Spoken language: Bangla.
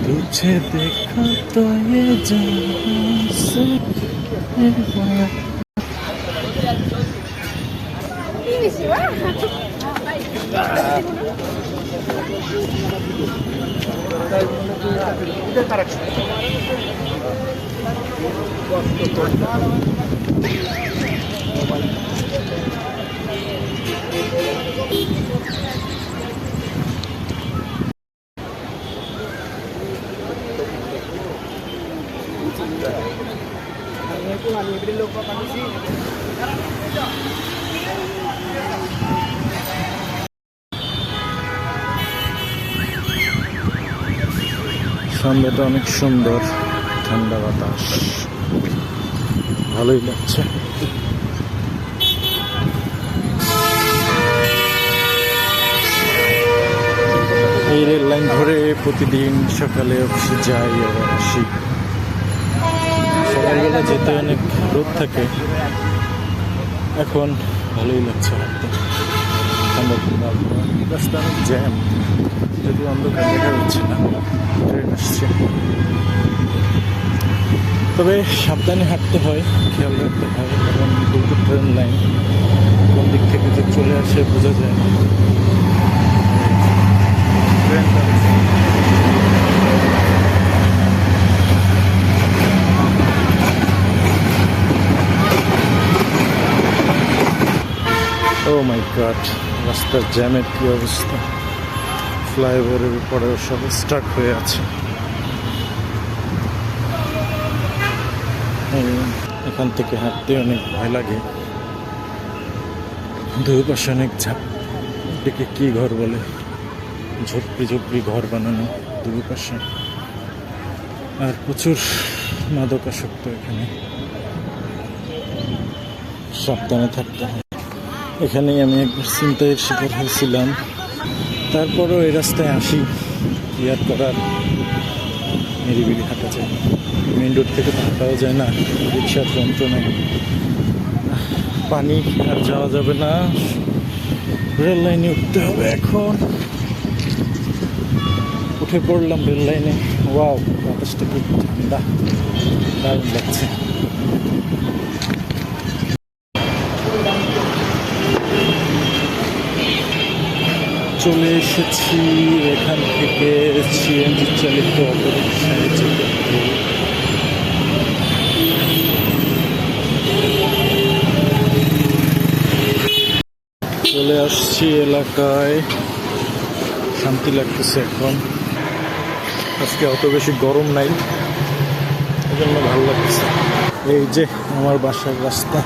तुझे देखा तो ये जहां से সামনেটা অনেক সুন্দর, ঠান্ডা বাতাস, ভালোই লাগছে। এই রেল লাইন ধরে প্রতিদিন সকালে অফিসে যাই আবার আসি। সকালবেলা যেতে অনেক রোদ থাকে, এখন ভালোই লাগছে হাঁটতে। ঠান্ডা ঠান্ডা আবহাওয়া, রাস্তা অনেক জ্যাম, যদি অন্ধকার দেখা যাচ্ছে না, ট্রেন আসছে। তবে সাবধানে হাঁটতে হয়, খেয়াল রাখতে হয়, কারণ দুটো ট্রেন লাইন কোন দিক থেকে যে চলে আসে বোঝা যায় না। ও মাই গড, রাস্তার জ্যামের কি অবস্থা! ফ্লাইওভারের উপরেও সব স্টাক হয়ে আছে। এখান থেকে হাঁটতে অনেক ভয় লাগে, দুই পাশে অনেক ঝাঁপ, এটাকে কি ঘর বলে, ঝোপড়ি ঝোপড়ি ঘর বানানো দুই পাশে, আর প্রচুর মাদকাসক্ত এখানে, সাবধানে থাকতে হয়। এখানেই আমি একবার ছিনতাইয়ের শিকার হয়েছিলাম, তারপরও এই রাস্তায় আসি, কি আর করার, নিরিবিলি হাঁটা যায়, মেন রোড থেকে হাঁটাও যায় না, রিক্সার যন্ত্রণায়। পানি আর যাওয়া যাবে না, রেল লাইনে উঠতে হবে। এখন উঠে পড়লাম রেল লাইনে। ওয়াও, বাতাসটা খুব ঠান্ডা, দারুণ লাগছে। চলে এসেছি এখান থেকে সিএনজি চালিত অটোরিকশায় যেতে। চলে আসছি এলাকায়, শান্তি লাগতেছে এখন। আজকে অত বেশি গরম নাই, এই জন্য ভালো লাগতেছে। এই যে আমার বাসার রাস্তা।